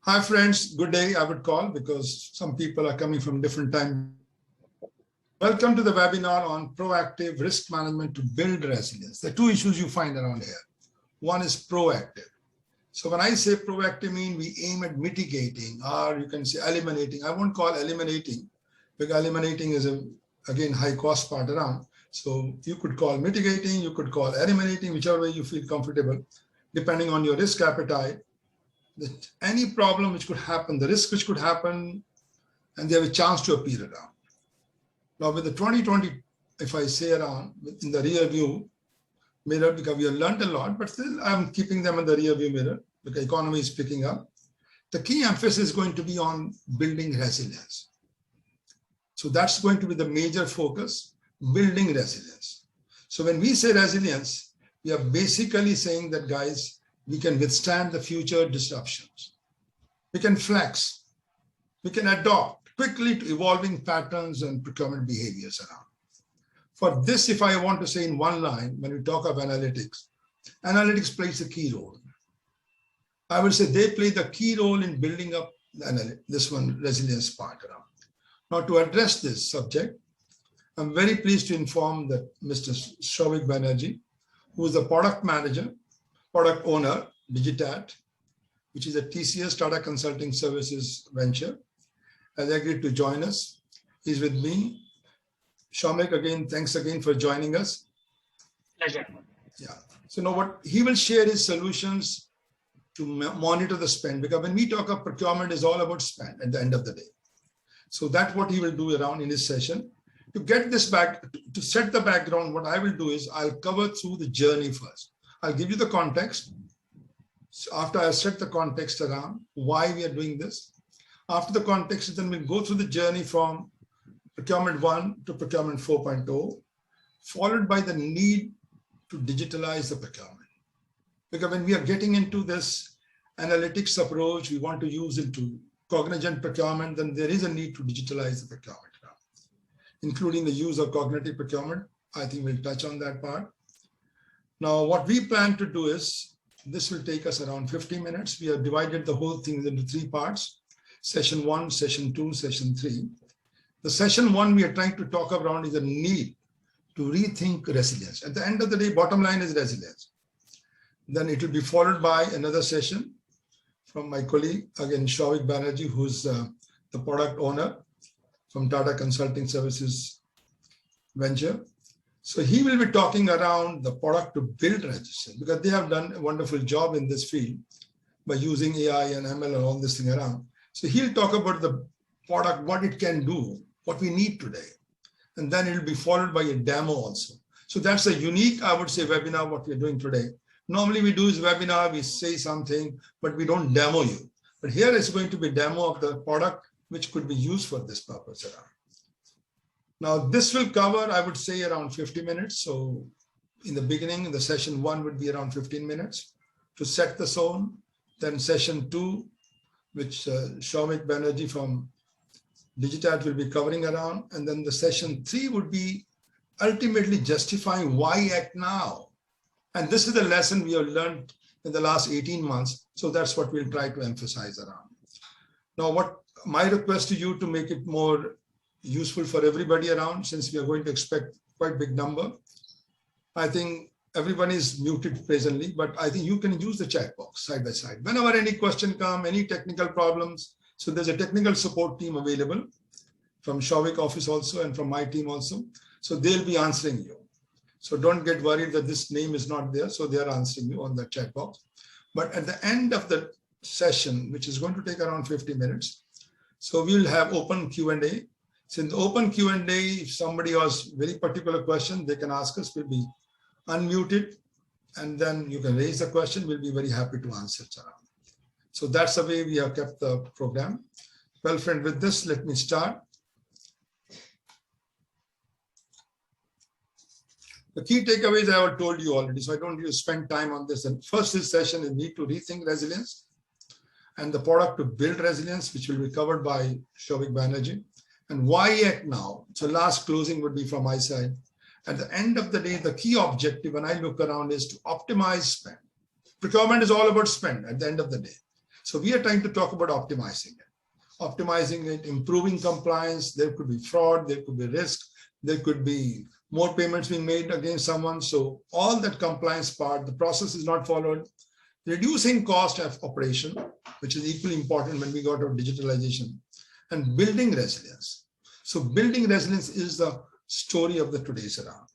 Hi friends, good day I would call because some people are coming from different time. Welcome to the webinar on proactive risk management to build resilience. There are two issues you find around here. One is proactive. So when I say proactive, mean we aim at mitigating, or you can say eliminating. I won't call eliminating because eliminating is again high cost part around. So you could call mitigating, you could call eliminating, whichever way you feel comfortable, depending on your risk appetite. Any problem which could happen, the risk which could happen, and they have a chance to appear around. Now with the 2020, if I say around in the rear view mirror, because we have learned a lot, but still I'm keeping them in the rear view mirror because economy is picking up. The key emphasis is going to be on building resilience. So that's going to be the major focus, building resilience. So when we say resilience, we are basically saying that, guys, we can withstand the future disruptions. We can flex. We can adapt quickly to evolving patterns and procurement behaviors around. For this, if I want to say in one line, when we talk of analytics, analytics plays a key role. I would say they play the key role in building up this one resilience part around. Now to address this subject, I'm very pleased to inform that Mr. Souvik Banerjee, who is the product manager, product owner, Digitate, which is a TCS Tata Consulting Services venture, has agreed to join us. He's with me. Souvik, again, thanks again for joining us. Pleasure. Yeah. So now what he will share his solutions to monitor the spend, because when we talk of procurement, is all about spend at the end of the day. So that's what he will do around in his session. To get this back, to set the background, what I will do is I'll cover through the journey first. I'll give you the context. So after I set the context around why we are doing this, after the context, then we'll go through the journey from Procurement 1 to Procurement 4.0, followed by the need to digitalize the procurement. Because when we are getting into this analytics approach, we want to use into cognizant procurement, then there is a need to digitalize the procurement, including the use of cognitive procurement. I think we'll touch on that part. Now, what we plan to do is, this will take us around 50 minutes. We have divided the whole thing into 3 parts, session 1, session 2, session 3. The session 1 we are trying to talk around is a need to rethink resilience. At the end of the day, bottom line is resilience. Then it will be followed by another session from my colleague, again, Souvik Banerjee, who's the product owner from Tata Consulting Services venture. So he will be talking around the product to build resilience, because they have done a wonderful job in this field by using AI and ML and all this thing around. So he'll talk about the product, what it can do, what we need today. And then it'll be followed by a demo also. So that's a unique, I would say, webinar, what we're doing today. Normally we do is webinar, we say something, but we don't demo you. But here is going to be a demo of the product, which could be used for this purpose around. Now, this will cover, I would say, around 50 minutes. So in the beginning, the session 1 would be around 15 minutes to set the zone. Then session 2, which Souvik Banerjee from Digitate will be covering around. And then the session 3 would be ultimately justifying why act now. And this is the lesson we have learned in the last 18 months. So that's what we'll try to emphasize around. Now, what my request to you to make it more useful for everybody around, since we are going to expect quite big number. I think everyone is muted presently, but I think you can use the chat box side by side. Whenever any question come, any technical problems, so there's a technical support team available from Souvik office also and from my team also. So they'll be answering you. So don't get worried that this name is not there. So they are answering you on the chat box. But at the end of the session, which is going to take around 50 minutes, so we will have open Q&A. So in the open Q&A, if somebody has very particular question, they can ask us. We'll be unmuted, and then you can raise the question. We'll be very happy to answer it around. So that's the way we have kept the program. Well, friend, with this, let me start. The key takeaways I have told you already, so I don't need to spend time on this. And first, this session is need to rethink resilience and the product to build resilience, which will be covered by Souvik Banerjee. And why act now? So last closing would be from my side. At the end of the day, the key objective when I look around is to optimize spend. Procurement is all about spend at the end of the day. So we are trying to talk about optimizing it. Optimizing it, improving compliance. There could be fraud, there could be risk, there could be more payments being made against someone. So all that compliance part, the process is not followed. Reducing cost of operation, which is equally important when we got our digitalization, and building resilience. So building resilience is the story of the today's era.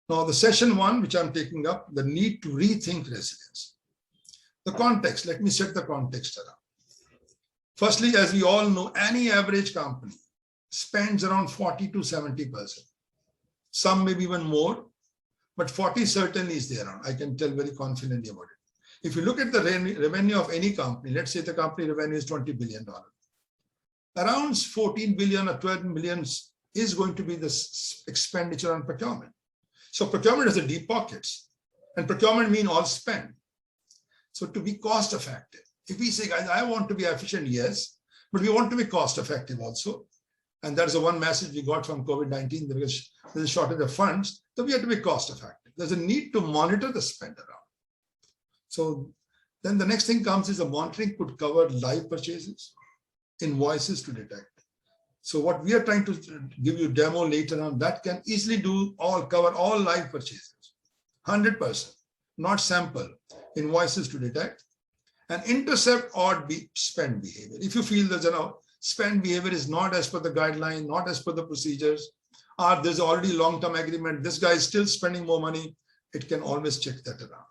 Now the session 1, which I'm taking up, the need to rethink resilience. The context, let me set the context around. Firstly, as we all know, any average company spends around 40 to 70%. Some maybe even more, but 40 certainly is there. I can tell very confidently about it. If you look at the revenue of any company, let's say the company revenue is $20 billion. Around 14 billion or 12 million is going to be the expenditure on procurement. So procurement has a deep pockets, and procurement means all spend. So to be cost effective, if we say, guys, I want to be efficient, yes, but we want to be cost effective also. And that's the one message we got from COVID-19, because there's a shortage of funds, so we have to be cost effective. There's a need to monitor the spend around. So then the next thing comes is the monitoring could cover live purchases, invoices to detect. So what we are trying to give you demo later on, that can easily cover all live purchases, 100%, not sample, invoices to detect, and intercept odd spend behavior. If you feel that spend behavior is not as per the guideline, not as per the procedures, or there's already long-term agreement, this guy is still spending more money, it can always check that around.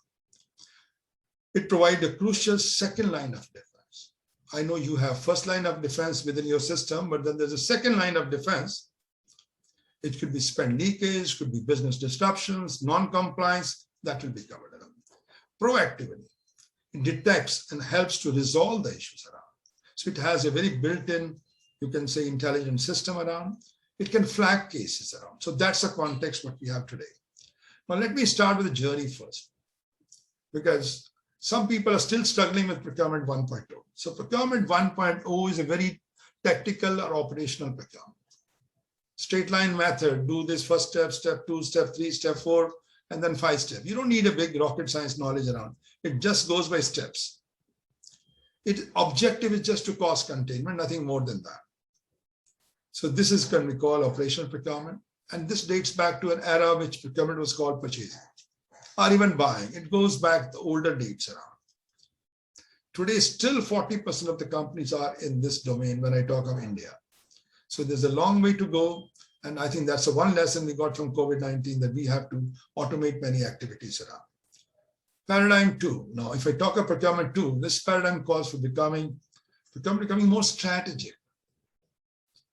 It provides a crucial second line of defense. I know you have first line of defense within your system, but then there's a second line of defense. It could be spend leakage, could be business disruptions, non-compliance, that will be covered around. Proactivity. It detects and helps to resolve the issues around. So it has a very built-in, you can say, intelligent system around. It can flag cases around. So that's the context what we have today. Now let me start with the journey first, because some people are still struggling with Procurement 1.0. So Procurement 1.0 is a very tactical or operational procurement. Straight line method, do this first step, step 2, step 3, step 4, and then 5 steps. You don't need a big rocket science knowledge around. It just goes by steps. Its objective is just to cost containment, nothing more than that. So this is what we call operational procurement. And this dates back to an era which procurement was called purchasing, or even buying. It goes back to older dates around. Today, still 40% of the companies are in this domain when I talk of India. So there's a long way to go. And I think that's the one lesson we got from COVID-19, that we have to automate many activities around. Paradigm 2. Now, if I talk of Procurement 2, this paradigm calls for becoming more strategic.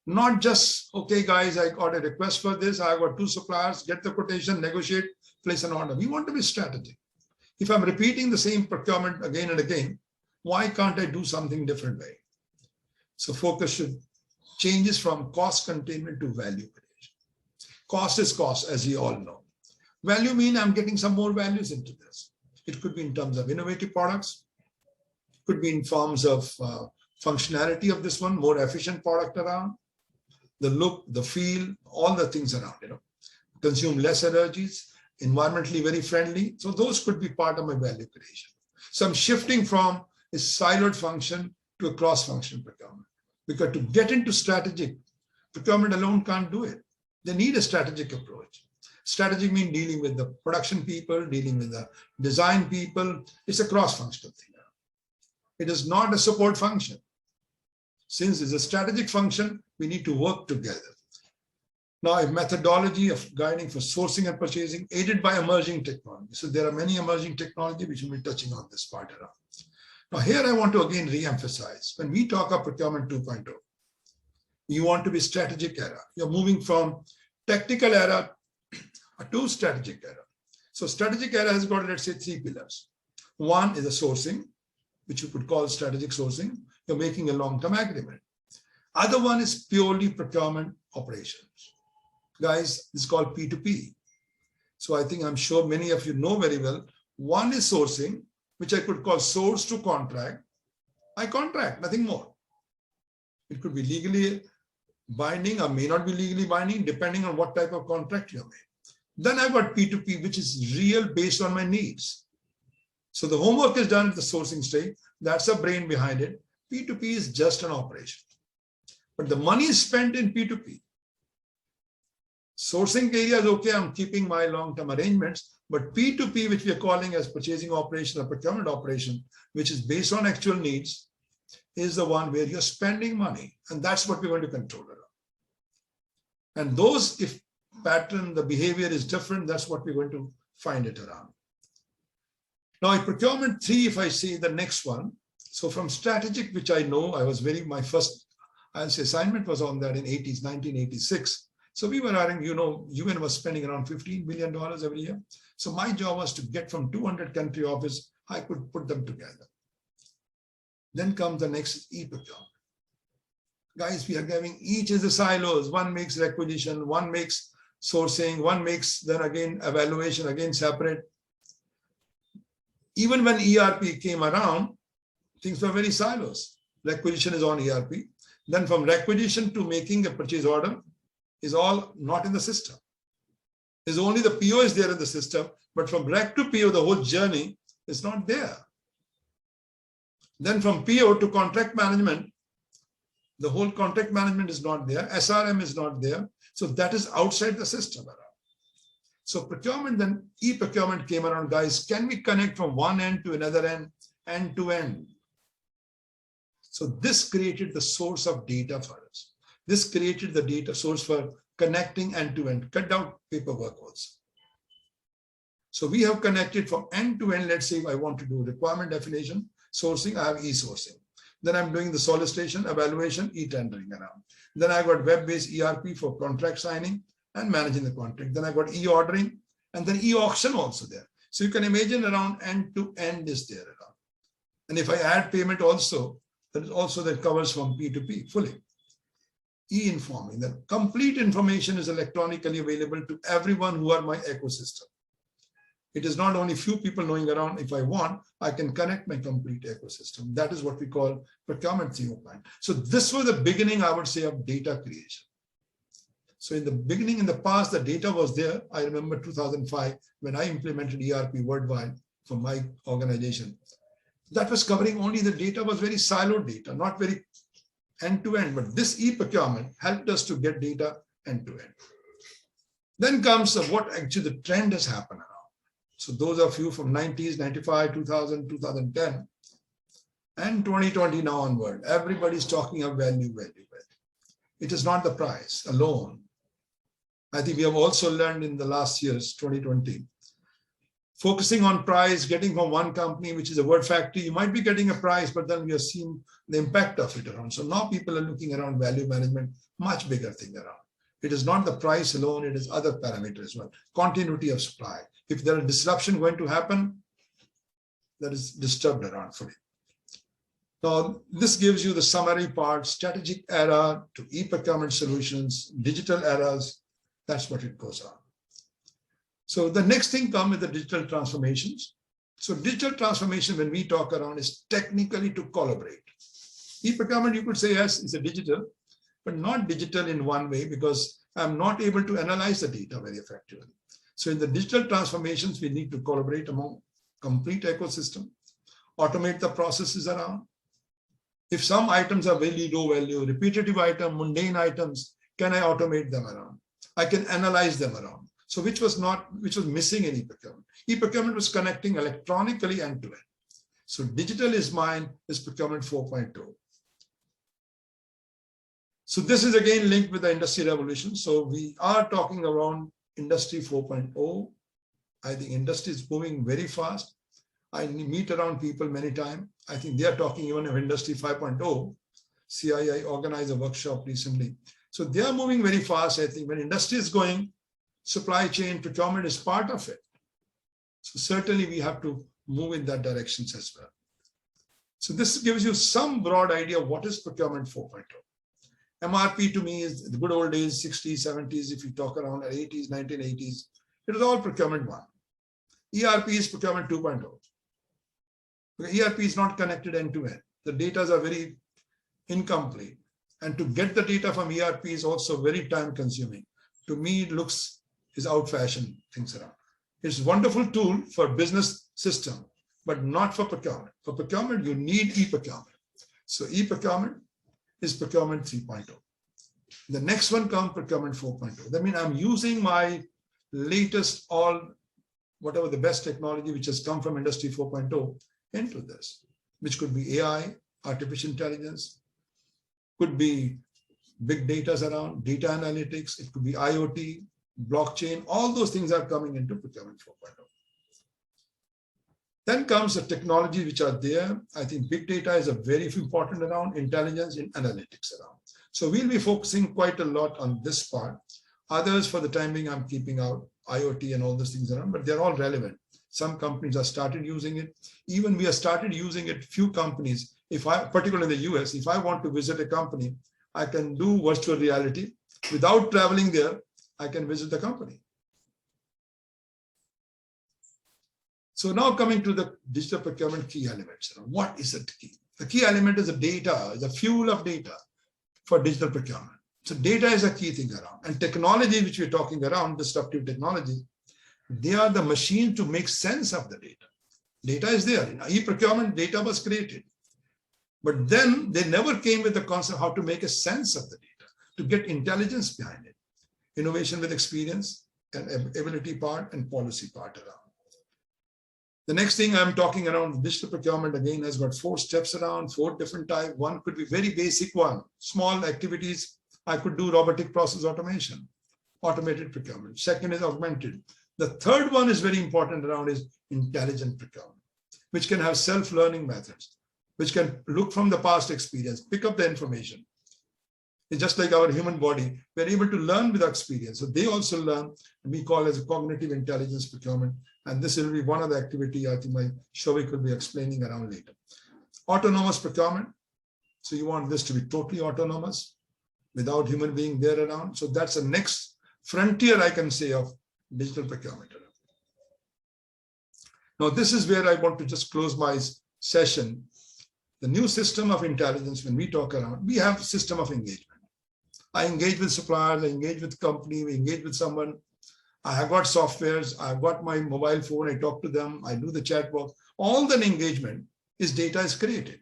Not just, okay, guys, I got a request for this. I got 2 suppliers, get the quotation, negotiate, place an order. We want to be strategic. If I'm repeating the same procurement again and again, why can't I do something different way? So focus should changes from cost containment to value creation. Cost is cost, as you all know. Value means I'm getting some more values into this. It could be in terms of innovative products. It could be in forms of functionality of this one, more efficient product around, the look, the feel, all the things around, consume less energies, environmentally very friendly. So those could be part of my value creation. So I'm shifting from a siloed function to a cross-function procurement. Because to get into strategic, procurement alone can't do it. They need a strategic approach. Strategic means dealing with the production people, dealing with the design people. It's a cross-functional thing. It is not a support function. Since it's a strategic function, we need to work together. Now, a methodology of guiding for sourcing and purchasing aided by emerging technology. So there are many emerging technology which will be touching on this part around. Now here I want to again re-emphasize, when we talk of Procurement 2.0, you want to be strategic era. You're moving from tactical era to strategic era. So strategic era has got, let's say, 3 pillars. One is the sourcing, which you could call strategic sourcing. You're making a long-term agreement. Other one is purely procurement operations. Guys, it's called P2P. So I think I'm sure many of you know very well. One is sourcing, which I could call source to contract. I contract, nothing more. It could be legally binding or may not be legally binding, depending on what type of contract you have made. Then I've got P2P, which is real based on my needs. So the homework is done at the sourcing stage. That's the brain behind it. P2P is just an operation. But the money is spent in P2P. Sourcing area is okay, I'm keeping my long-term arrangements, but P2P, which we are calling as purchasing operation or procurement operation, which is based on actual needs, is the one where you're spending money. And that's what we're going to control around. And those, if pattern, the behavior is different, that's what we're going to find it around. Now in procurement 3, if I see the next one, so from strategic, which I know, I was my first, I'll say assignment was on that in 1986. So we were having, UN was spending around $15 billion every year. So my job was to get from 200 country office, I could put them together. Then comes the next e-procurement. Guys, we are giving each is the silos. One makes requisition, one makes sourcing, one makes then again evaluation, again separate. Even when ERP came around, things were very silos. Requisition is on ERP. Then from requisition to making a purchase order is all not in the system. There's only the PO is there in the system, but from rec to PO, the whole journey is not there. Then from PO to contract management, the whole contract management is not there. SRM is not there. So that is outside the system around. So procurement, then e-procurement came around, guys, can we connect from one end to another end to end? So this created the source of data for us. This created the data source for connecting end to end, cut down paperwork also. So we have connected from end to end. Let's say if I want to do requirement definition, sourcing, I have e-sourcing. Then I'm doing the solicitation, evaluation, e-tendering around. Then I got web-based ERP for contract signing and managing the contract. Then I got e-ordering and then e-auction also there. So you can imagine around end to end is there around. And if I add payment also, that is also that covers from P2P fully. E-informing, the complete information is electronically available to everyone who are my ecosystem. It is not only few people knowing around. If I want, I can connect my complete ecosystem. That is what we call procurement 3.0. So this was the beginning, I would say, of data creation. So in the beginning, in the past, the data was there. I remember 2005 when I implemented ERP worldwide for my organization. That was covering only the data was very siloed data, not very end-to-end, but this e-procurement helped us to get data end-to-end. Then comes what actually the trend has happened around. So those are few from 90s, 95, 2000, 2010, and 2020 now onward. Everybody's talking of value. It is not the price alone. I think we have also learned in the last years, 2020, focusing on price, getting from one company, which is a word factory, you might be getting a price, but then we are seeing the impact of it around. So now people are looking around value management, much bigger thing around. It is not the price alone, it is other parameters as well. Continuity of supply. If there is disruption going to happen, that is disturbed around fully. Now, this gives you the summary part, strategic era to e-procurement solutions, digital eras, that's what it goes on. So the next thing comes with the digital transformations. So digital transformation, when we talk around, is technically to collaborate. E-procurement, you could say, yes, it's a digital, but not digital in one way because I'm not able to analyze the data very effectively. So in the digital transformations, we need to collaborate among complete ecosystem, automate the processes around. If some items are very low value, repetitive item, mundane items, can I automate them around? I can analyze them around. So which was missing in e-procurement. E-procurement was connecting electronically end to end. So digital is mine, is procurement 4.0. So this is again linked with the industry revolution. So we are talking around industry 4.0. I think industry is moving very fast. I meet around people many times. I think they are talking even of industry 5.0. CII organized a workshop recently. So they are moving very fast. I think when industry is going, supply chain procurement is part of it. So certainly we have to move in that direction as well. So this gives you some broad idea of what is procurement 4.0. MRP to me is the good old days, 60s, 70s, if you talk around the 80s, 1980s, it was all procurement 1. ERP is procurement 2.0. ERP is not connected end to end. The data are very incomplete. And to get the data from ERP is also very time consuming. To me, it looks is out-fashioned things around. It's a wonderful tool for business system, but not for procurement. For procurement, you need e-procurement. So e-procurement is Procurement 3.0. The next one comes Procurement 4.0. That means I'm using my latest whatever the best technology which has come from Industry 4.0 into this, which could be AI, artificial intelligence, could be big data around, data analytics, it could be IoT, blockchain, all those things are coming into Procurement 4.0. Then comes the technology which are there. I think big data is a very important around, intelligence and analytics around. So we'll be focusing quite a lot on this part. Others, for the time being, I'm keeping out IoT and all those things around, but they're all relevant. Some companies have started using it. Even we have started using it, few companies. Particularly in the US, if I want to visit a company, I can do virtual reality. Without traveling there, I can visit the company. So now coming to the digital procurement key elements. What is the key? The key element is the data, the fuel of data for digital procurement. So data is a key thing around. And technology, which we're talking around, disruptive technology, they are the machine to make sense of the data. Data is there. In e-procurement, data was created. But then they never came with the concept how to make a sense of the data, to get intelligence behind it. Innovation with experience and ability part and policy part around. The next thing I'm talking around, digital procurement again has got 4 steps around, 4 different types. One could be very basic one, small activities. I could do robotic process automation, automated procurement. Second is augmented. The third one is very important around is intelligent procurement, which can have self-learning methods, which can look from the past experience, pick up the information. It's just like our human body. We're able to learn with our experience. So they also learn, and we call as cognitive intelligence procurement. And this will be one of the activity I think my Shovik will be explaining around later. Autonomous procurement. So you want this to be totally autonomous without human being there around. So that's the next frontier, I can say, of digital procurement. Now, this is where I want to just close my session. The new system of intelligence, when we talk around, we have a system of engagement. I engage with suppliers, I engage with company, we engage with someone. I have got softwares, I've got my mobile phone, I talk to them, I do the chat box. All the engagement is data is created.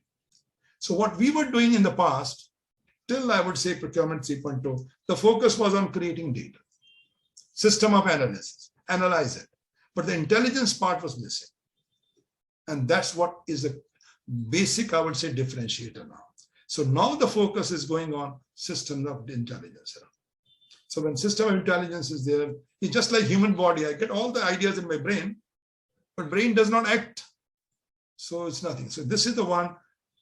So what we were doing in the past, till I would say Procurement 3.0, the focus was on creating data. System of analysis, analyze it. But the intelligence part was missing. And that's what is the basic, I would say, differentiator now. So now the focus is going on systems of intelligence. So when system of intelligence is there, it's just like human body. I get all the ideas in my brain, but brain does not act. So it's nothing. So this is the one,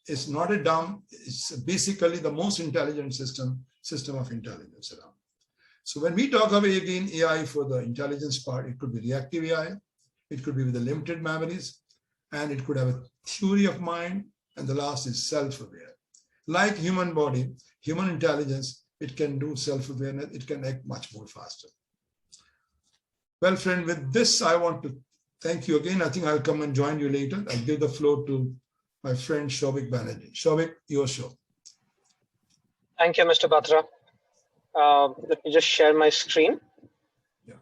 it's not a dumb, it's basically the most intelligent system of intelligence around. So when we talk about again AI for the intelligence part, it could be reactive AI, it could be with the limited memories, and it could have a theory of mind, and the last is self-aware. Like human body, human intelligence, it can do self-awareness, it can act much more faster. Well, friend, with this, I want to thank you again. I think I'll come and join you later. I'll give the floor to my friend Shovik Banerjee. Shovik, your show. Thank you, Mr. Batra. Let me just share my screen. Yeah.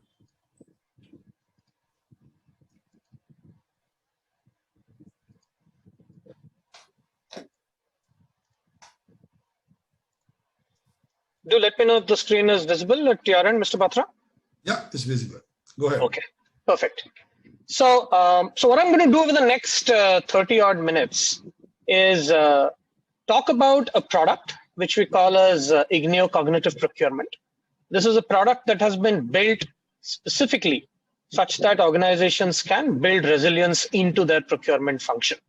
Do let me know if the screen is visible at your end, Mr. Batra. Yeah, it's visible. Go ahead. Okay, perfect. So, what I'm going to do over the next 30 odd minutes is talk about a product which we call as Ignio Cognitive Procurement. This is a product that has been built specifically such that organizations can build resilience into their procurement function.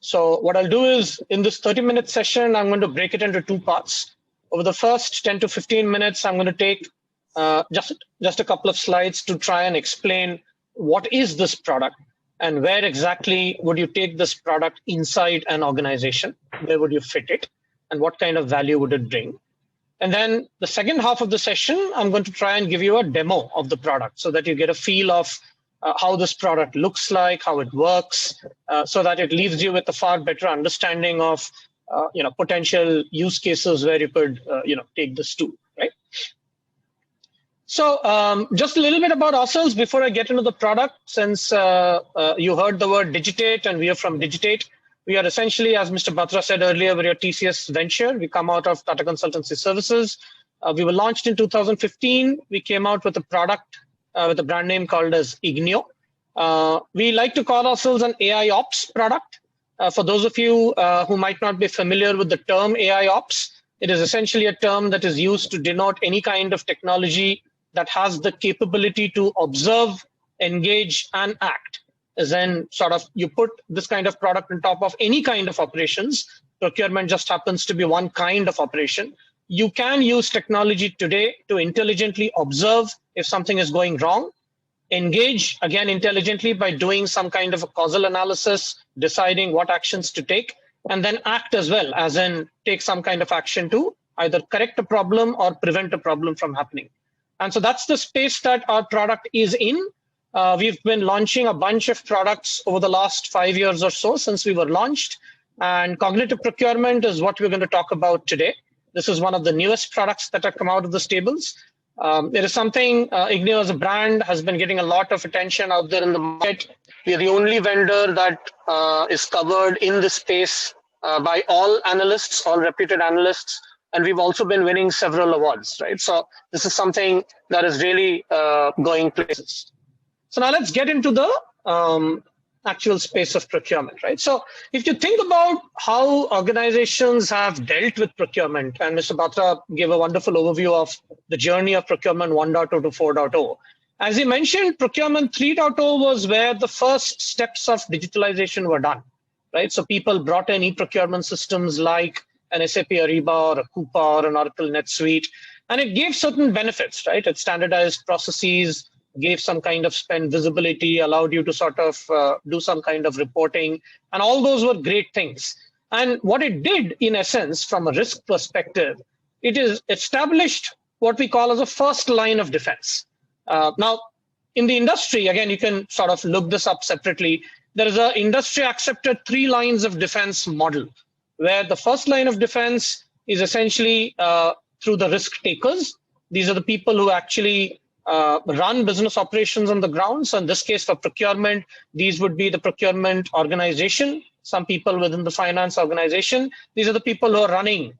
So what I'll do is in this 30-minute session, I'm going to break it into 2 parts. Over the first 10 to 15 minutes, I'm going to take just a couple of slides to try and explain what is this product and where exactly would you take this product inside an organization, where would you fit it, and what kind of value would it bring. And then the second half of the session, I'm going to try and give you a demo of the product so that you get a feel of how this product looks like, how it works, so that it leaves you with a far better understanding of potential use cases where you could take this to, right? So just a little bit about ourselves before I get into the product, since you heard the word Digitate and we are from Digitate. We are essentially, as Mr. Batra said earlier, we're a TCS venture. We come out of Tata Consultancy Services. We were launched in 2015. We came out with a product with a brand name called as Ignio. We like to call ourselves an AI Ops product. For those of you who might not be familiar with the term AI Ops, it is essentially a term that is used to denote any kind of technology that has the capability to observe, engage, and act. As in, sort of, you put this kind of product on top of any kind of operations. Procurement just happens to be one kind of operation. You can use technology today to intelligently observe if something is going wrong, engage, again, intelligently by doing some kind of a causal analysis, deciding what actions to take, and then act as well, as in take some kind of action to either correct a problem or prevent a problem from happening. And so that's the space that our product is in. We've been launching a bunch of products over the last 5 years or so since we were launched. And cognitive procurement is what we're going to talk about today. This is one of the newest products that have come out of the stables. It is something Ignio as a brand has been getting a lot of attention out there in the market. We are the only vendor that is covered in this space by all analysts, all reputed analysts. And we've also been winning several awards, right? So this is something that is really going places. So now let's get into the actual space of procurement, right? So if you think about how organizations have dealt with procurement, and Mr. Batra gave a wonderful overview of the journey of procurement 1.0 to 4.0. As he mentioned, procurement 3.0 was where the first steps of digitalization were done, right? So people brought in e-procurement systems like an SAP Ariba or a Coupa or an Oracle NetSuite, and it gave certain benefits, right? It standardized processes, gave some kind of spend visibility, allowed you to sort of do some kind of reporting, and all those were great things. And what it did, in essence, from a risk perspective, it is established what we call as a first line of defense. Now, in the industry, again, you can sort of look this up separately. There is an industry-accepted 3 lines of defense model, where the first line of defense is essentially through the risk takers. These are the people who actually run business operations on the ground. So in this case, for procurement, these would be the procurement organization, some people within the finance organization. These are the people who are running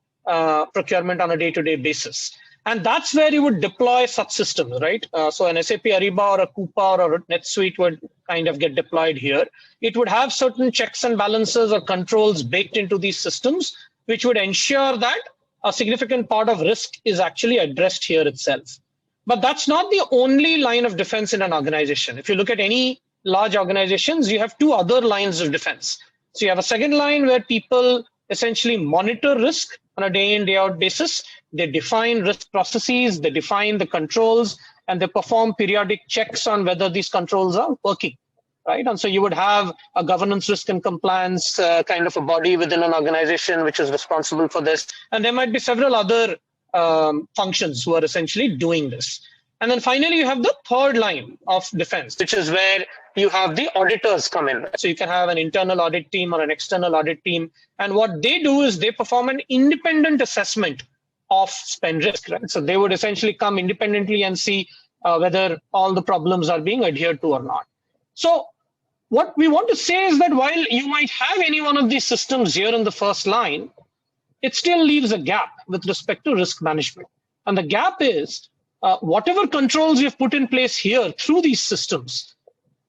procurement on a day-to-day basis. And that's where you would deploy such systems, right? So an SAP Ariba or a Coupa or a NetSuite would kind of get deployed here. It would have certain checks and balances or controls baked into these systems, which would ensure that a significant part of risk is actually addressed here itself. But that's not the only line of defense in an organization. If you look at any large organizations, you have 2 other lines of defense. So you have a second line where people essentially monitor risk on a day in, day out basis. They define risk processes, they define the controls, and they perform periodic checks on whether these controls are working, right? And so you would have a governance, risk, and compliance kind of a body within an organization which is responsible for this. And there might be several other functions who are essentially doing this. And then finally, you have the third line of defense, which is where you have the auditors come in. So you can have an internal audit team or an external audit team. And what they do is they perform an independent assessment of spend risk, right? So they would essentially come independently and see whether all the problems are being adhered to or not. So what we want to say is that while you might have any one of these systems here in the first line, it still leaves a gap with respect to risk management. And the gap is whatever controls you've put in place here through these systems,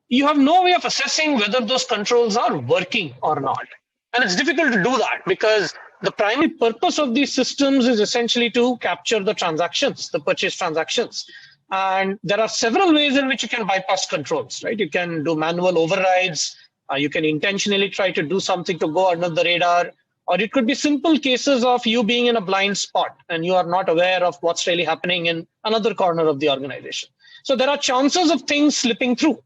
you have no way of assessing whether those controls are working or not. And it's difficult to do that because the primary purpose of these systems is essentially to capture the transactions, the purchase transactions. And there are several ways in which you can bypass controls, right? You can do manual overrides. You can intentionally try to do something to go under the radar. Or it could be simple cases of you being in a blind spot and you are not aware of what's really happening in another corner of the organization. So there are chances of things slipping through.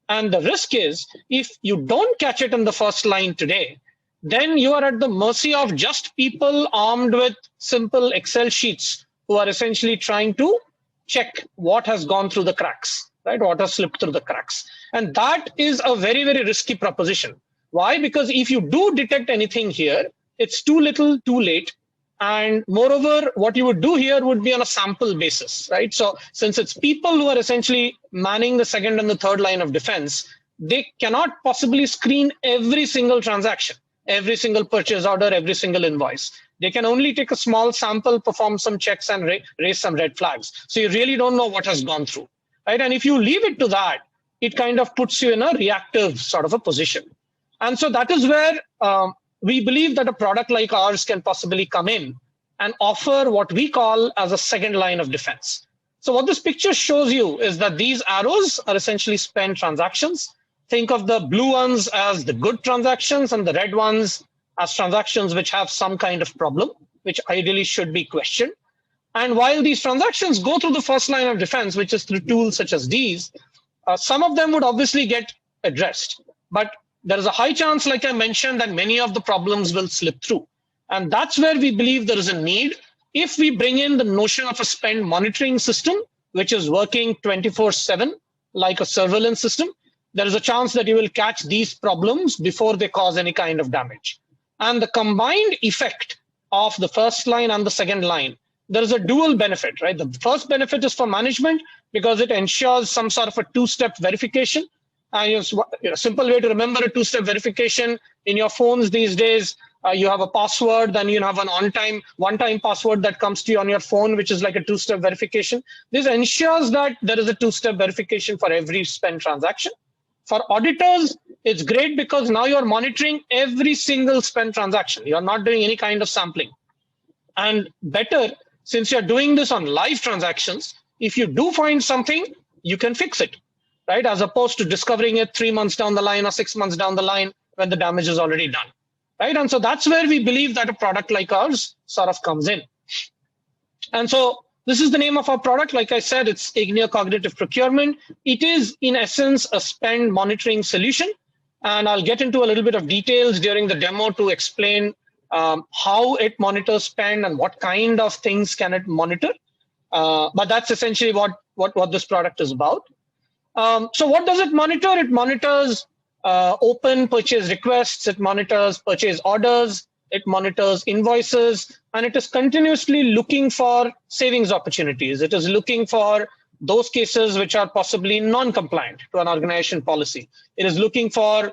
And the risk is if you don't catch it in the first line today, then you are at the mercy of just people armed with simple Excel sheets who are essentially trying to check what has gone through the cracks, right? What has slipped through the cracks. And that is a very, very risky proposition. Why? Because if you do detect anything here, it's too little, too late. And moreover, what you would do here would be on a sample basis, right? So since it's people who are essentially manning the second and the third line of defense, they cannot possibly screen every single transaction, every single purchase order, every single invoice. They can only take a small sample, perform some checks, and raise some red flags. So you really don't know what has gone through, right? And if you leave it to that, it kind of puts you in a reactive sort of a position. And so that is where we believe that a product like ours can possibly come in and offer what we call as a second line of defense. So what this picture shows you is that these arrows are essentially spend transactions. Think of the blue ones as the good transactions and the red ones as transactions which have some kind of problem, which ideally should be questioned. And while these transactions go through the first line of defense, which is through tools such as these, some of them would obviously get addressed. But there is a high chance, like I mentioned, that many of the problems will slip through. And that's where we believe there is a need. If we bring in the notion of a spend monitoring system, which is working 24/7, like a surveillance system, there is a chance that you will catch these problems before they cause any kind of damage. And the combined effect of the first line and the second line, there is a dual benefit, right? The first benefit is for management because it ensures some sort of a two-step verification. A simple way to remember a two-step verification in your phones these days, you have a password, then you have an one-time password that comes to you on your phone, which is like a two-step verification. This ensures that there is a two-step verification for every spend transaction. For auditors, it's great because now you're monitoring every single spend transaction. You're not doing any kind of sampling. And better, since you're doing this on live transactions, if you do find something, you can fix it, right? As opposed to discovering it 3 months down the line or 6 months down the line when the damage is already done, right? And so that's where we believe that a product like ours sort of comes in. And so this is the name of our product. Like I said, it's Ignio Cognitive Procurement. It is, in essence, a spend monitoring solution. And I'll get into a little bit of details during the demo to explain how it monitors spend and what kind of things can it monitor. But that's essentially what this product is about. So what does it monitor? It monitors open purchase requests, it monitors purchase orders, it monitors invoices, and it is continuously looking for savings opportunities. It is looking for those cases which are possibly non-compliant to an organization policy. It is looking for,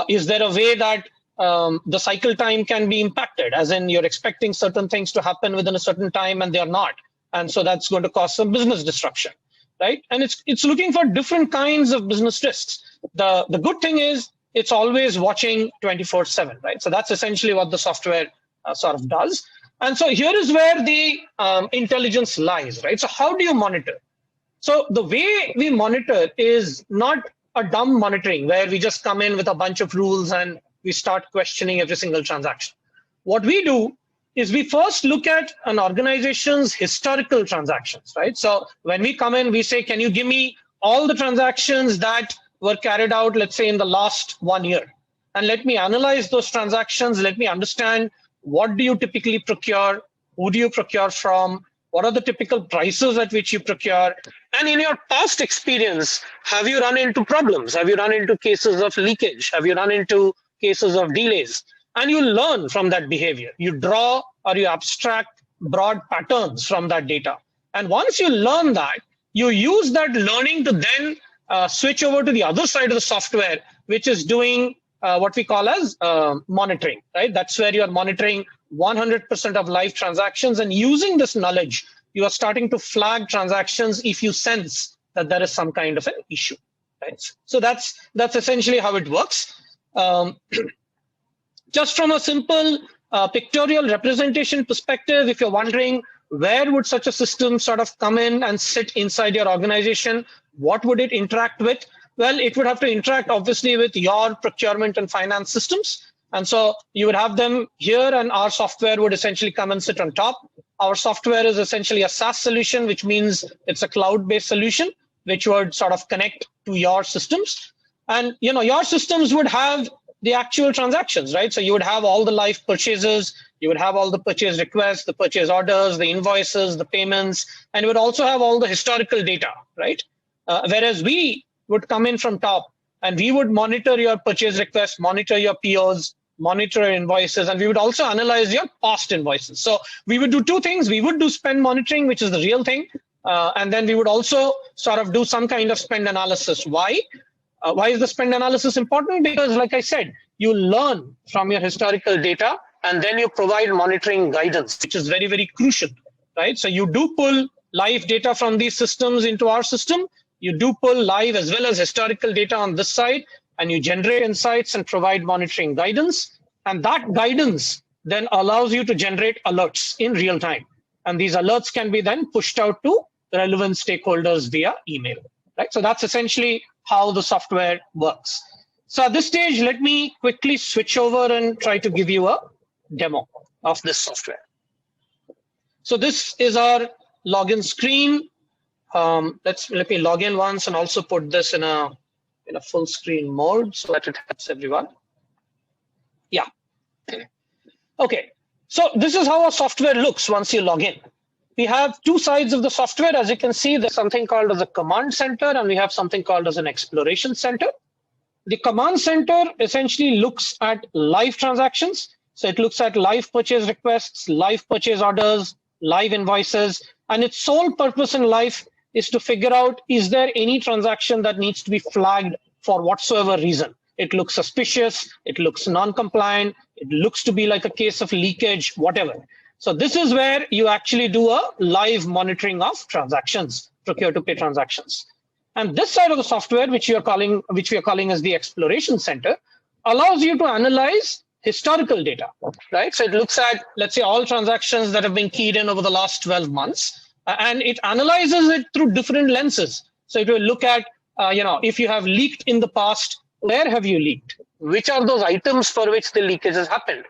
is there a way that the cycle time can be impacted, as in you're expecting certain things to happen within a certain time and they're not. And so that's going to cause some business disruption, right? And it's looking for different kinds of business risks. The good thing is it's always watching 24/7, right? So that's essentially what the software sort of does. And so here is where the intelligence lies, right? So how do you monitor? So the way we monitor is not a dumb monitoring where we just come in with a bunch of rules and we start questioning every single transaction. What we do is we first look at an organization's historical transactions, right? So when we come in, we say, can you give me all the transactions that were carried out, let's say, in the last 1 year? And let me analyze those transactions. Let me understand, what do you typically procure? Who do you procure from? What are the typical prices at which you procure? And in your past experience, have you run into problems? Have you run into cases of leakage? Have you run into cases of delays? And you learn from that behavior. You draw or you abstract broad patterns from that data. And once you learn that, you use that learning to then switch over to the other side of the software, which is doing what we call as monitoring, right? That's where you're monitoring 100% of live transactions. And using this knowledge, you are starting to flag transactions if you sense that there is some kind of an issue, right? So that's essentially how it works. Just from a simple pictorial representation perspective, if you're wondering where would such a system sort of come in and sit inside your organization, what would it interact with? Well, it would have to interact obviously with your procurement and finance systems. And so you would have them here and our software would essentially come and sit on top. Our software is essentially a SaaS solution, which means it's a cloud-based solution, which would sort of connect to your systems. And your systems would have the actual transactions, right? So you would have all the live purchases, you would have all the purchase requests, the purchase orders, the invoices, the payments, and you would also have all the historical data, right? Whereas we would come in from top and we would monitor your purchase requests, monitor your POs, monitor invoices, and we would also analyze your past invoices. So we would do two things. We would do spend monitoring, which is the real thing. And then we would also sort of do some kind of spend analysis. Why? Why is the spend analysis important? Because like I said, you learn from your historical data and then you provide monitoring guidance, which is very, very crucial, right? So you do pull live data from these systems into our system. You do pull live as well as historical data on this side, and you generate insights and provide monitoring guidance. And that guidance then allows you to generate alerts in real time. And these alerts can be then pushed out to relevant stakeholders via email, right? So that's essentially how the software works. So at this stage, let me quickly switch over and try to give you a demo of this software. So this is our login screen. Let me log in once and also put this in a full screen mode so that it helps everyone. Yeah. Okay. So this is how our software looks once you log in. We have two sides of the software. As you can see, there's something called as a command center, and we have something called as an exploration center. The command center essentially looks at live transactions. So it looks at live purchase requests, live purchase orders, live invoices, and its sole purpose in life is to figure out, is there any transaction that needs to be flagged for whatsoever reason? It looks suspicious, it looks non-compliant, it looks to be like a case of leakage, whatever. So this is where you actually do a live monitoring of transactions, procure-to-pay transactions. And this side of the software, which we are calling as the exploration center, allows you to analyze historical data, right? So it looks at, let's say, all transactions that have been keyed in over the last 12 months, and it analyzes it through different lenses. So it will look at, if you have leaked in the past, where have you leaked? Which are those items for which the leakage has happened?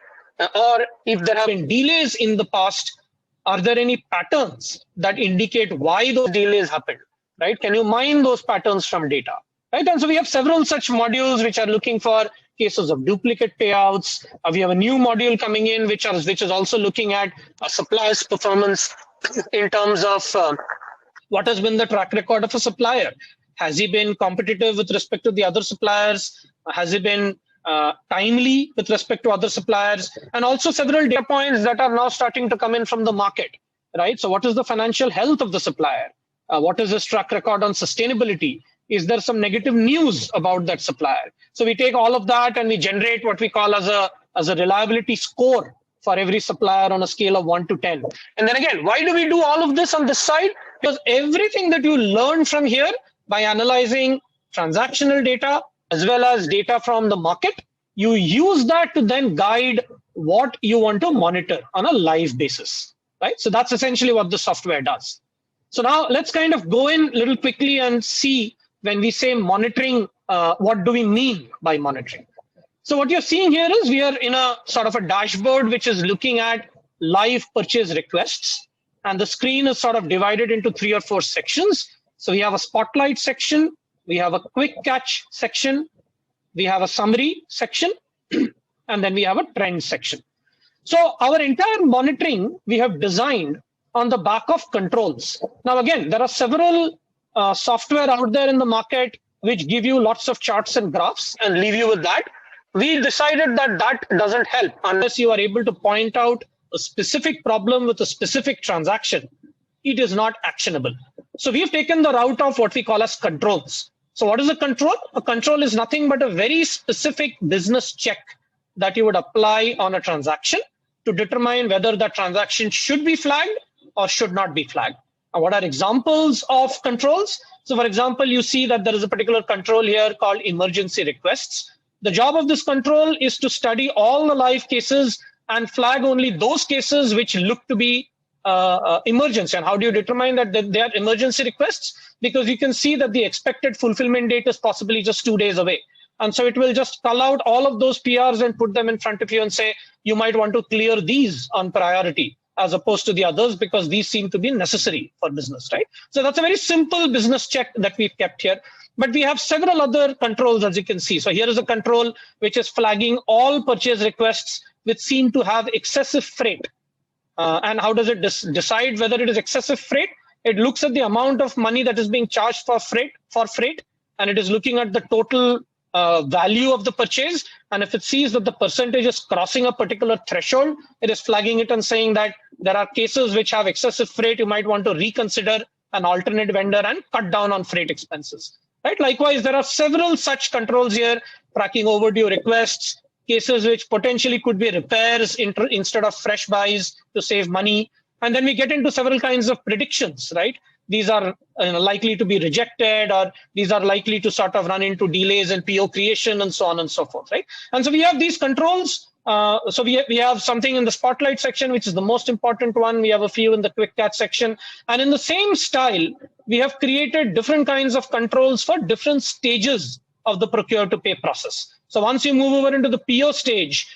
Or if there have been delays in the past, are there any patterns that indicate why those delays happened, right? Can you mine those patterns from data, right? And so we have several such modules which are looking for cases of duplicate payouts. We have a new module coming in, which is also looking at a supplier's performance in terms of what has been the track record of a supplier. Has he been competitive with respect to the other suppliers? Has he been timely with respect to other suppliers? And also several data points that are now starting to come in from the market, right? So what is the financial health of the supplier? What is his track record on sustainability? Is there some negative news about that supplier? So we take all of that and we generate what we call as a reliability score for every supplier on a scale of 1 to 10. And then again, why do we do all of this on this side? Because everything that you learn from here by analyzing transactional data as well as data from the market, you use that to then guide what you want to monitor on a live basis, right? So that's essentially what the software does. So now let's kind of go in a little quickly and see when we say monitoring, what do we mean by monitoring? So what you're seeing here is we are in a sort of a dashboard which is looking at live purchase requests, and the screen is sort of divided into 3 or 4 sections. So we have a spotlight section, we have a quick catch section, we have a summary section, and then we have a trend section. So our entire monitoring we have designed on the back of controls. Now again, there are several software out there in the market which give you lots of charts and graphs and leave you with that. We decided that that doesn't help unless you are able to point out a specific problem with a specific transaction. It is not actionable. So we've taken the route of what we call as controls. So what is a control? A control is nothing but a very specific business check that you would apply on a transaction to determine whether that transaction should be flagged or should not be flagged. And what are examples of controls? So for example, you see that there is a particular control here called emergency requests. The job of this control is to study all the live cases and flag only those cases which look to be emergency. And how do you determine that they are emergency requests? Because you can see that the expected fulfillment date is possibly just 2 days away. And so it will just cull out all of those PRs and put them in front of you and say, you might want to clear these on priority as opposed to the others because these seem to be necessary for business, right? So that's a very simple business check that we've kept here. But we have several other controls, as you can see. So here is a control which is flagging all purchase requests which seem to have excessive freight. And how does it decide whether it is excessive freight? It looks at the amount of money that is being charged for freight, and it is looking at the total value of the purchase. And if it sees that the percentage is crossing a particular threshold, it is flagging it and saying that there are cases which have excessive freight. You might want to reconsider an alternate vendor and cut down on freight expenses. Right? Likewise, there are several such controls here, tracking overdue requests, cases which potentially could be repairs instead of fresh buys to save money. And then we get into several kinds of predictions, right? These are likely to be rejected, or these are likely to sort of run into delays in PO creation and so on and so forth, right? And so we have these controls. So we have something in the spotlight section, which is the most important one. We have a few in the quick catch section. And in the same style, we have created different kinds of controls for different stages of the procure to pay process. So once you move over into the PO stage,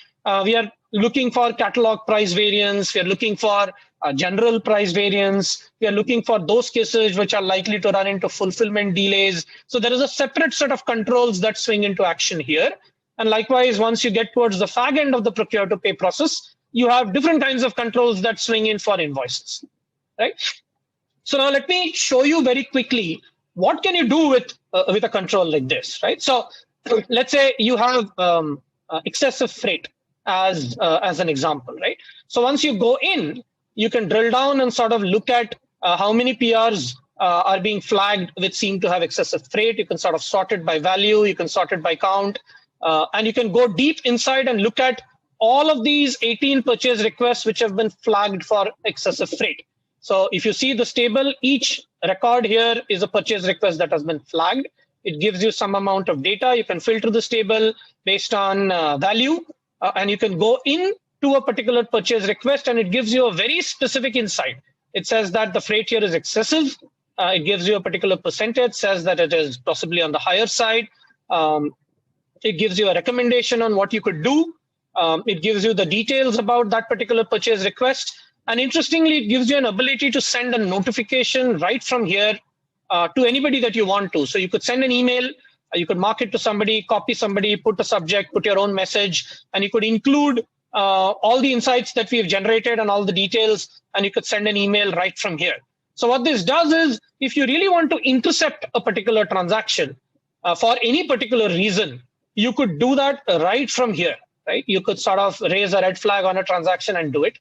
we are looking for catalog price variance. We are looking for general price variance. We are looking for those cases which are likely to run into fulfillment delays. So there is a separate set of controls that swing into action here. And likewise, once you get towards the fag end of the procure to pay process, you have different kinds of controls that swing in for invoices, right? So now let me show you very quickly what can you do with a control like this, right? So let's say you have excessive freight as an example, right? So once you go in, you can drill down and sort of look at how many PRs are being flagged which seem to have excessive freight. You can sort of sort it by value. You can sort it by count. And you can go deep inside and look at all of these 18 purchase requests which have been flagged for excessive freight. So if you see this table, each record here is a purchase request that has been flagged. It gives you some amount of data. You can filter this table based on value, and you can go in to a particular purchase request, and it gives you a very specific insight. It says that the freight here is excessive. It gives you a particular percentage, says that it is possibly on the higher side. It gives you a recommendation on what you could do. It gives you the details about that particular purchase request. And interestingly, it gives you an ability to send a notification right from here to anybody that you want to. So you could send an email, you could mark it to somebody, copy somebody, put a subject, put your own message, and you could include all the insights that we've generated and all the details, and you could send an email right from here. So what this does is, if you really want to intercept a particular transaction for any particular reason, you could do that right from here, right? You could sort of raise a red flag on a transaction and do it.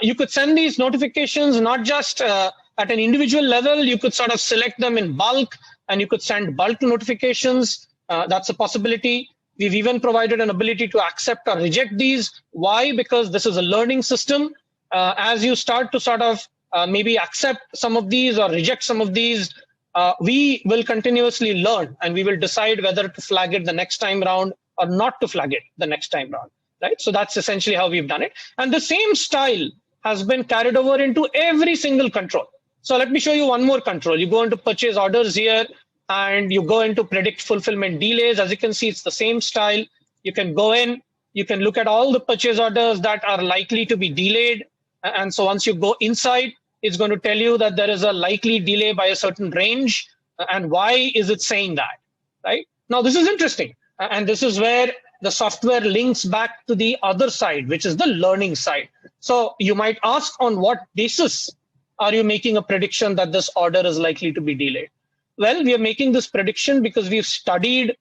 You could send these notifications not just at an individual level. You could sort of select them in bulk, and you could send bulk notifications. That's a possibility. We've even provided an ability to accept or reject these. Why? Because this is a learning system. As you start to sort of maybe accept some of these or reject some of these, we will continuously learn, and we will decide whether to flag it the next time round or not to flag it the next time round, right? So that's essentially how we've done it. And the same style has been carried over into every single control. So let me show you one more control. You go into purchase orders here, and you go into predict fulfillment delays. As you can see, it's the same style. You can go in, you can look at all the purchase orders that are likely to be delayed. And so once you go inside, it's going to tell you that there is a likely delay by a certain range. And why is it saying that, right? Now, this is interesting. And this is where the software links back to the other side, which is the learning side. So you might ask, on what basis are you making a prediction that this order is likely to be delayed? Well, we are making this prediction because we've studied,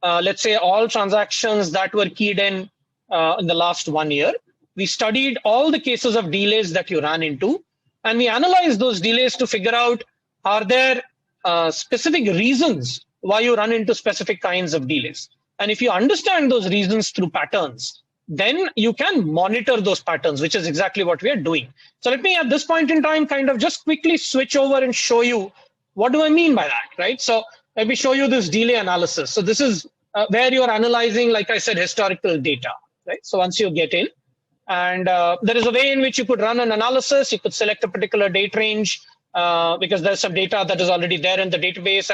let's say, all transactions that were keyed in the last 1 year. We studied all the cases of delays that you ran into, and we analyzed those delays to figure out, are there specific reasons why you run into specific kinds of delays? And if you understand those reasons through patterns, then you can monitor those patterns, which is exactly what we are doing. So let me, at this point in time, kind of just quickly switch over and show you what do I mean by that, right? So let me show you this delay analysis. So this is where you're analyzing, like I said, historical data, right? So once you get in, and there is a way in which you could run an analysis. You could select a particular date range because there's some data that is already there in the database,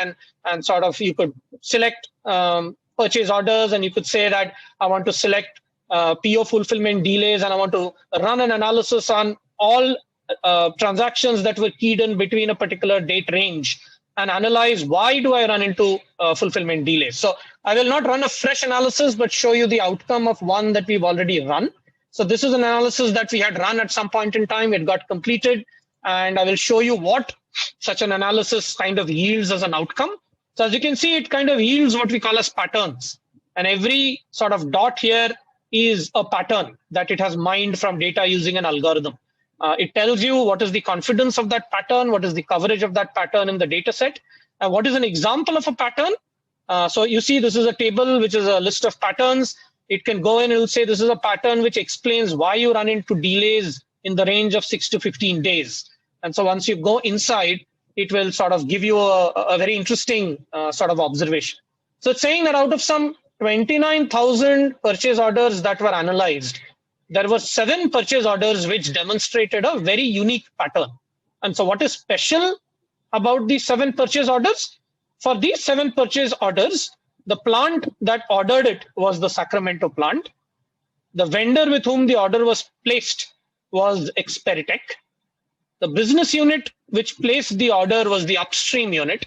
and sort of you could select purchase orders, and you could say that I want to select PO fulfillment delays, and I want to run an analysis on all transactions that were keyed in between a particular date range, and analyze why do I run into fulfillment delays. So I will not run a fresh analysis, but show you the outcome of one that we've already run. So this is an analysis that we had run at some point in time. It got completed, and I will show you what such an analysis kind of yields as an outcome. So as you can see, it kind of yields what we call as patterns. And every sort of dot here is a pattern that it has mined from data using an algorithm. It tells you what is the confidence of that pattern, what is the coverage of that pattern in the data set, and what is an example of a pattern. So you see this is a table which is a list of patterns. It can go in and it will say this is a pattern which explains why you run into delays in the range of 6 to 15 days. And so once you go inside, it will sort of give you a very interesting sort of observation. So it's saying that out of some 29,000 purchase orders that were analyzed, there were 7 purchase orders which demonstrated a very unique pattern. And so what is special about these 7 purchase orders? For these 7 purchase orders, the plant that ordered it was the Sacramento plant. The vendor with whom the order was placed was Experitech. The business unit which placed the order was the upstream unit.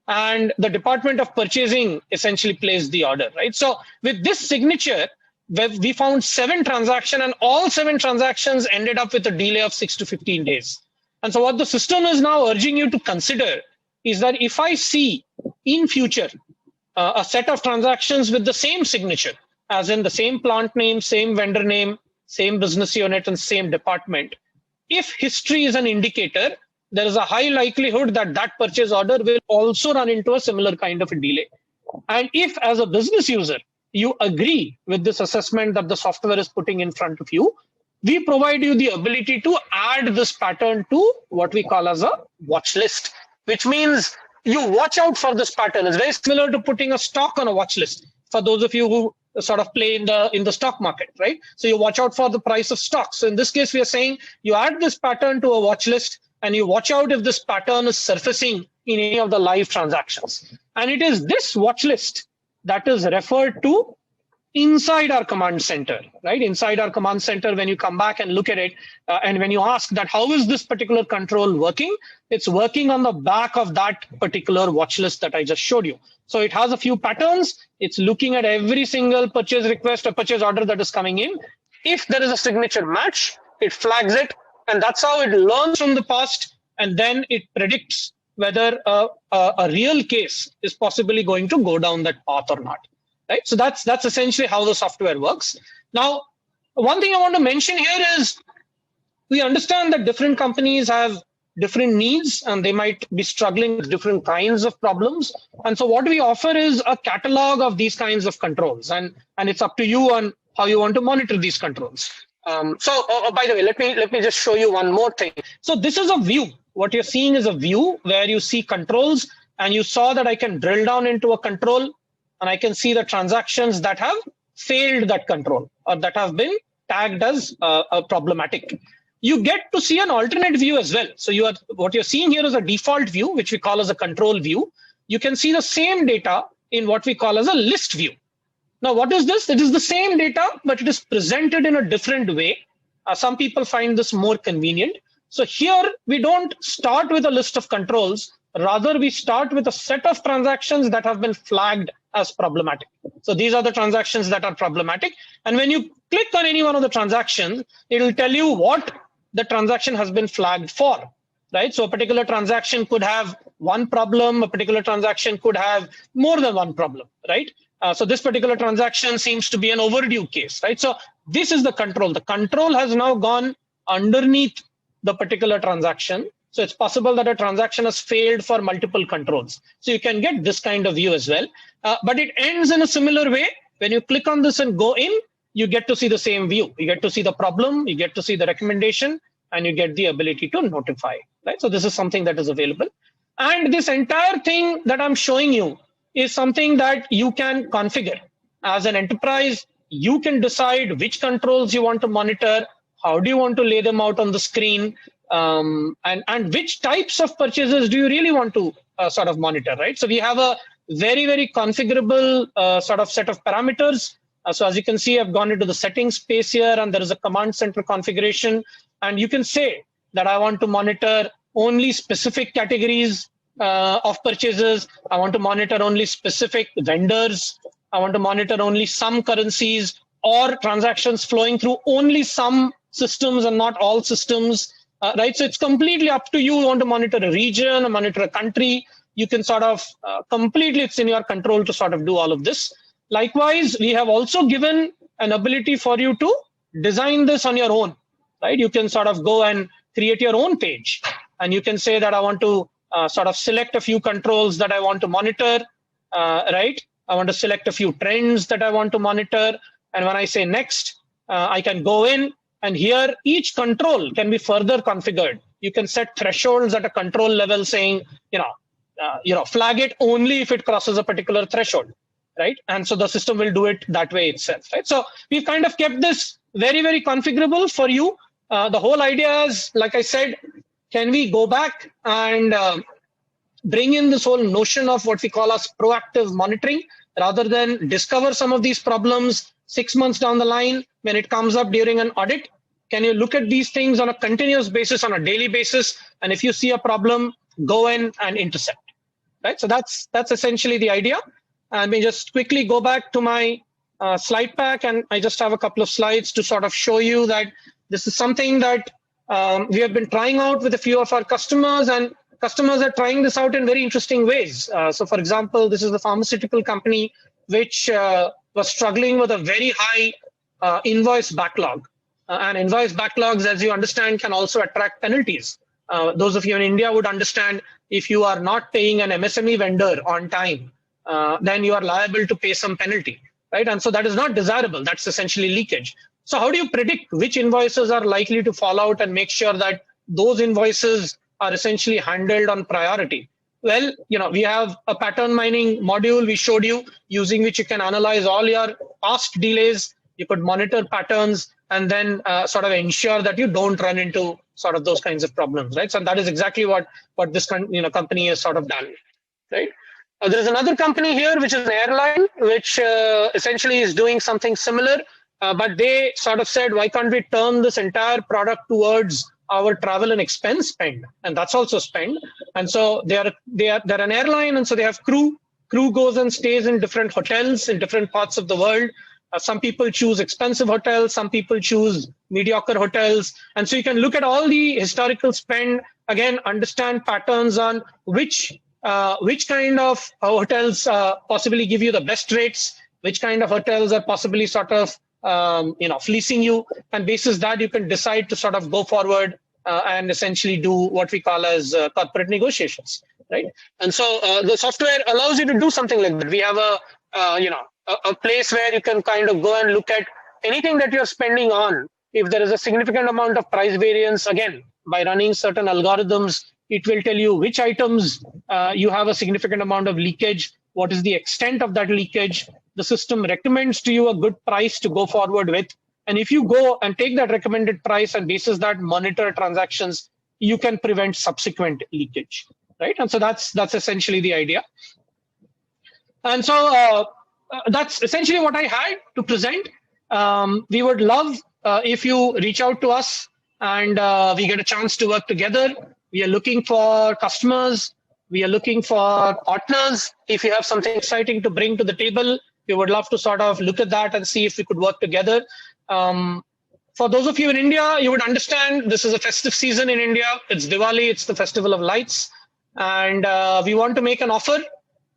And the Department of Purchasing essentially placed the order, right? So with this signature, we found 7 transactions, and all 7 transactions ended up with a delay of 6 to 15 days. And so what the system is now urging you to consider is that if I see in future a set of transactions with the same signature, as in the same plant name, same vendor name, same business unit, and same department, if history is an indicator, there is a high likelihood that that purchase order will also run into a similar kind of a delay. And if, as a business user, you agree with this assessment that the software is putting in front of you, we provide you the ability to add this pattern to what we call as a watch list, which means you watch out for this pattern. It's very similar to putting a stock on a watch list for those of you who sort of play in the stock market, right? So you watch out for the price of stocks. So in this case, we are saying you add this pattern to a watch list and you watch out if this pattern is surfacing in any of the live transactions. And it is this watch list that is referred to inside our command center, right? Inside our command center, when you come back and look at it, and when you ask that, how is this particular control working? It's working on the back of that particular watch list that I just showed you. So it has a few patterns. It's looking at every single purchase request or purchase order that is coming in. If there is a signature match, it flags it. And that's how it learns from the past. And then it predicts whether a real case is possibly going to go down that path or not. Right? So that's essentially how the software works. Now, one thing I want to mention here is we understand that different companies have different needs and they might be struggling with different kinds of problems. And so what we offer is a catalog of these kinds of controls. And it's up to you on how you want to monitor these controls. By the way, let me just show you one more thing. So this is a view. What you're seeing is a view where you see controls, and you saw that I can drill down into a control and I can see the transactions that have failed that control or that have been tagged as problematic. You get to see an alternate view as well. So what you're seeing here is a default view, which we call as a control view. You can see the same data in what we call as a list view. Now, what is this? It is the same data, but it is presented in a different way. Some people find this more convenient. So here, we don't start with a list of controls. Rather, we start with a set of transactions that have been flagged as problematic. So these are the transactions that are problematic. And when you click on any one of the transactions, it will tell you what the transaction has been flagged for, right? So a particular transaction could have one problem. A particular transaction could have more than one problem, right? So this particular transaction seems to be an overdue case, right? So this is the control. The control has now gone underneath the particular transaction. So it's possible that a transaction has failed for multiple controls. So you can get this kind of view as well. But it ends in a similar way. When you click on this and go in, you get to see the same view. You get to see the problem, you get to see the recommendation, and you get the ability to notify, right? So this is something that is available. And this entire thing that I'm showing you is something that you can configure. As an enterprise, you can decide which controls you want to monitor, how do you want to lay them out on the screen, and which types of purchases do you really want to sort of monitor, right? So we have a very, very configurable sort of set of parameters. So as you can see, I've gone into the settings space here, and there is a command center configuration. And you can say that I want to monitor only specific categories of purchases. I want to monitor only specific vendors. I want to monitor only some currencies or transactions flowing through only some systems and not all systems, right? So it's completely up to you. You want to monitor a region or monitor a country. You can sort of completely, it's in your control to sort of do all of this. Likewise, we have also given an ability for you to design this on your own, right? You can sort of go and create your own page, and you can say that I want to sort of select a few controls that I want to monitor, right? I want to select a few trends that I want to monitor. And when I say next, I can go in, and here each control can be further configured. You can set thresholds at a control level saying, flag it only if it crosses a particular threshold, right? And so the system will do it that way itself, right? So we've kind of kept this very, very configurable for you. The whole idea is, like I said, can we go back and bring in this whole notion of what we call as proactive monitoring, rather than discover some of these problems 6 months down the line when it comes up during an audit? Can you look at these things on a continuous basis, on a daily basis, and if you see a problem, go in and intercept, right? So that's essentially the idea. And we just quickly go back to my slide pack, and I just have a couple of slides to sort of show you that this is something that we have been trying out with a few of our customers, and customers are trying this out in very interesting ways. So for example, this is the pharmaceutical company which was struggling with a very high invoice backlog. And invoice backlogs, as you understand, can also attract penalties. Those of you in India would understand, if you are not paying an MSME vendor on time, then you are liable to pay some penalty, right? And so that is not desirable. That's essentially leakage. So how do you predict which invoices are likely to fall out and make sure that those invoices are essentially handled on priority? Well, we have a pattern mining module we showed you, using which you can analyze all your past delays. You could monitor patterns and then sort of ensure that you don't run into sort of those kinds of problems, right? So that is exactly what this company has sort of done, right? There is another company here, which is an airline, which essentially is doing something similar, but they sort of said, why can't we turn this entire product towards our travel and expense spend? And that's also spend. And so they're an airline, and so they have crew. Crew goes and stays in different hotels in different parts of the world. Some people choose expensive hotels, some people choose mediocre hotels. And so you can look at all the historical spend, again, understand patterns on which kind of hotels possibly give you the best rates, which kind of hotels are possibly sort of fleecing you. And basis that, you can decide to sort of go forward and essentially do what we call as corporate negotiations, right? And so the software allows you to do something like that. We have a place where you can kind of go and look at anything that you're spending on. If there is a significant amount of price variance, again, by running certain algorithms, it will tell you which items you have a significant amount of leakage, what is the extent of that leakage. The system recommends to you a good price to go forward with. And if you go and take that recommended price and basis that monitor transactions, you can prevent subsequent leakage, right? And so that's essentially the idea. And so that's essentially what I had to present. We would love if you reach out to us and we get a chance to work together. We are looking for customers. We are looking for partners. If you have something exciting to bring to the table, we would love to sort of look at that and see if we could work together. For those of you in India, you would understand this is a festive season in India. It's Diwali, it's the festival of lights. And we want to make an offer.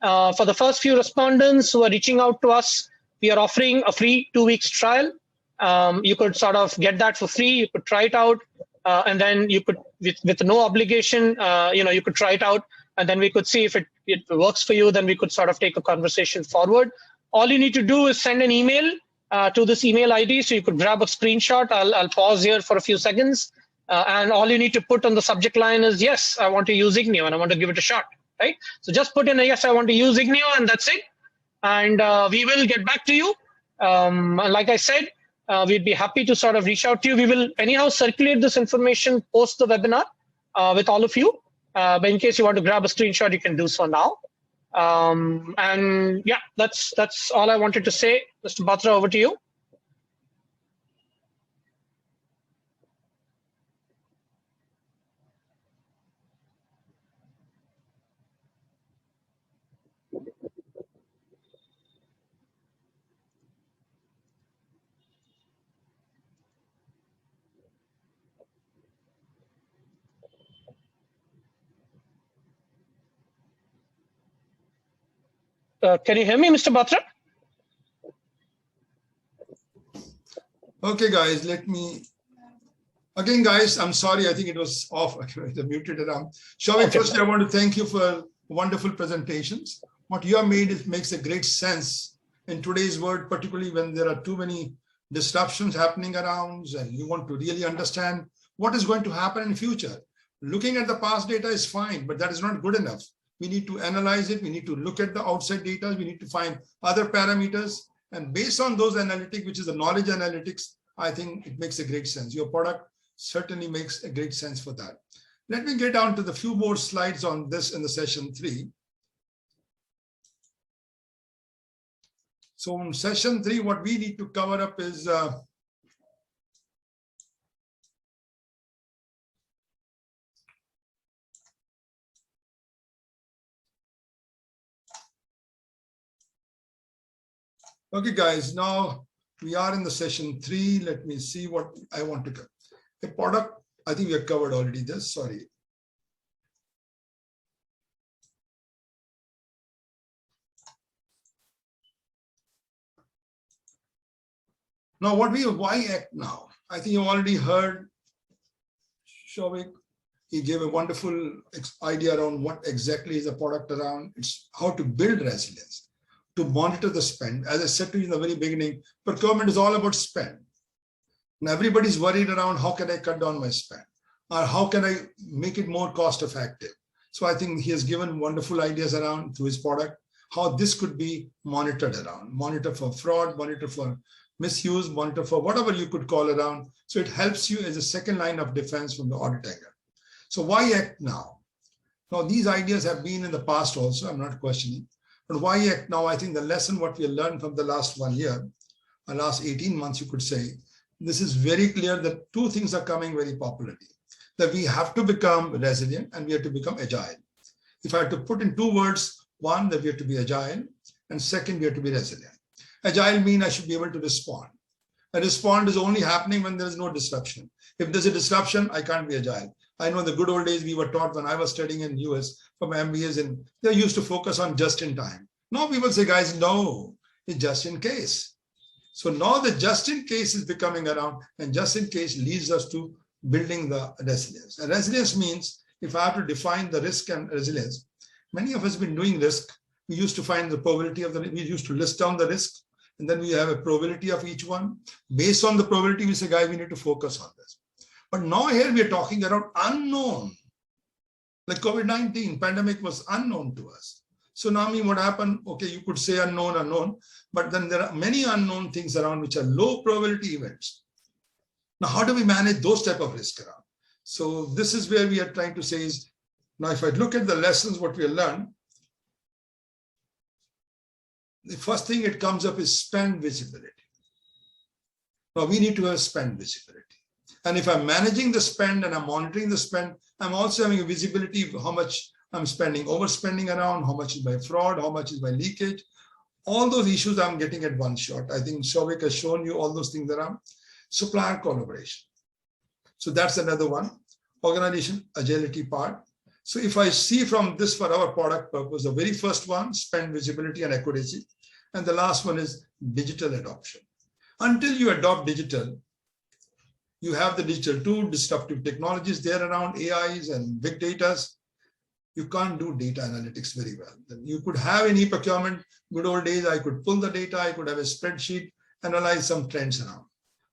For the first few respondents who are reaching out to us, we are offering a free 2 weeks trial. You could sort of get that for free. You could try it out. And then you could, with no obligation, you could try it out. And then we could see if it works for you. Then we could sort of take a conversation forward. All you need to do is send an email to this email ID. So you could grab a screenshot. I'll pause here for a few seconds. And all you need to put on the subject line is, yes, I want to use Ignio and I want to give it a shot, right? So just put in a, yes, I want to use Ignio, and that's it. And we will get back to you. And like I said, we'd be happy to sort of reach out to you. We will anyhow circulate this information post the webinar with all of you. But in case you want to grab a screenshot, you can do so now. And yeah, that's all I wanted to say. Mr. Batra, over to you. Can you hear me, Mr. Batra? Okay, guys, again, guys, I'm sorry, I think it was off, I muted it on. Shavik, firstly, I want to thank you for wonderful presentations. What you have made, it makes a great sense in today's world, particularly when there are too many disruptions happening around and you want to really understand what is going to happen in the future. Looking at the past data is fine, but that is not good enough. We need to analyze it. We need to look at the outside data. We need to find other parameters. And based on those analytics, which is the knowledge analytics, I think it makes a great sense. Your product certainly makes a great sense for that. Let me get down to the few more slides on this in the session 3. So in session 3, what we need to cover up is okay, guys, now we are in the session 3. Let me see what I want to cover. The product, I think we have covered already this, sorry. Now, why act now? I think you already heard Shavik. He gave a wonderful idea around what exactly is the product around. It's how to build resilience, to monitor the spend. As I said to you in the very beginning, procurement is all about spend. Now everybody's worried around how can I cut down my spend or how can I make it more cost effective. So I think he has given wonderful ideas around through his product, how this could be monitored around, monitor for fraud, monitor for misuse, monitor for whatever you could call around. So it helps you as a second line of defense from the audit angle. So why act now? Now these ideas have been in the past also, I'm not questioning, but why act now? I think the lesson what we learned from the last 1 year, the last 18 months, you could say, this is very clear that two things are coming very popularly, that we have to become resilient and we have to become agile. If I had to put in 2 words, one, that we have to be agile, and second, we have to be resilient. Agile means I should be able to respond. A respond is only happening when there is no disruption. If there's a disruption, I can't be agile. I know in the good old days we were taught when I was studying in US for my MBAs, and they used to focus on just in time. Now people say, guys, no, it's just in case. So now the just in case is becoming around, and just in case leads us to building the resilience. And resilience means, if I have to define the risk and resilience, many of us have been doing risk. We used to find the probability of we used to list down the risk, and then we have a probability of each one. Based on the probability, we say, guys, we need to focus on this. But now here we are talking around unknown. Like COVID-19 pandemic was unknown to us. Tsunami, what happened? Okay, you could say unknown, but then there are many unknown things around which are low probability events. Now, how do we manage those type of risk around? So this is where we are trying to say is, now if I look at the lessons, what we have learned, the first thing it comes up is spend visibility. Now we need to have spend visibility. And if I'm managing the spend and I'm monitoring the spend, I'm also having a visibility of how much I'm spending, overspending around, how much is my fraud, how much is my leakage. All those issues I'm getting at one shot. I think Shavik has shown you all those things around. Supplier collaboration. So that's another one. Organization agility part. So if I see from this for our product purpose, the very first one, spend visibility and accuracy. And the last one is digital adoption. Until you adopt digital, you have the digital tool, disruptive technologies there around AIs and big data. You can't do data analytics very well. You could have an e-procurement, good old days, I could pull the data, I could have a spreadsheet, analyze some trends around.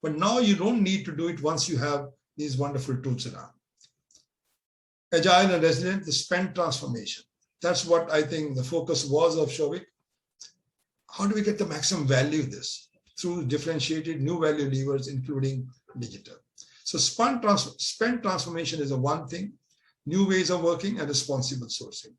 But now you don't need to do it once you have these wonderful tools around. Agile and resilient, the spend transformation. That's what I think the focus was of Shavik. How do we get the maximum value of this? Through differentiated new value levers, including digital. So spend transformation is a one thing, new ways of working and responsible sourcing.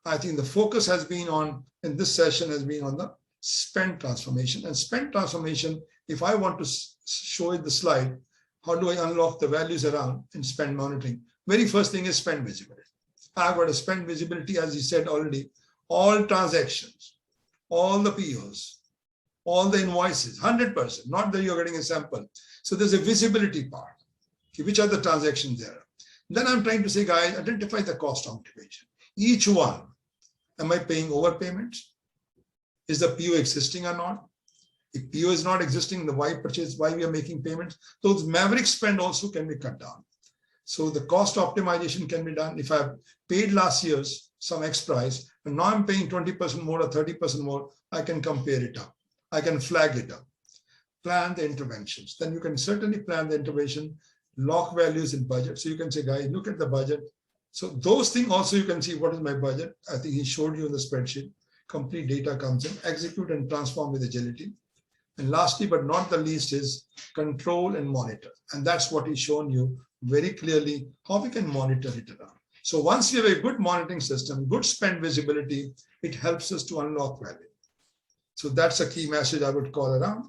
I think the focus has been on, in this session has been on the spend transformation. And spend transformation, if I want to show it the slide, how do I unlock the values around in spend monitoring? Very first thing is spend visibility. I've got a spend visibility, as you said already, all transactions, all the POs, all the invoices, 100%, not that you're getting a sample. So there's a visibility part. Okay, which are the transactions there? Then I'm trying to say, guys, identify the cost optimization. Each one, am I paying overpayments? Is the PO existing or not? If PO is not existing, the why purchase, why we are making payments, those maverick spend also can be cut down. So the cost optimization can be done. If I've paid last year's some X price, and now I'm paying 20% more or 30% more, I can compare it up. I can flag it up. Plan the interventions. Then you can certainly plan the intervention, lock values in budget. So you can say, guys, look at the budget. So those things also you can see what is my budget. I think he showed you in the spreadsheet. Complete data comes in, execute and transform with agility. And lastly, but not the least, is control and monitor. And that's what he's shown you very clearly, how we can monitor it around. So once you have a good monitoring system, good spend visibility, it helps us to unlock value. So that's a key message I would call around.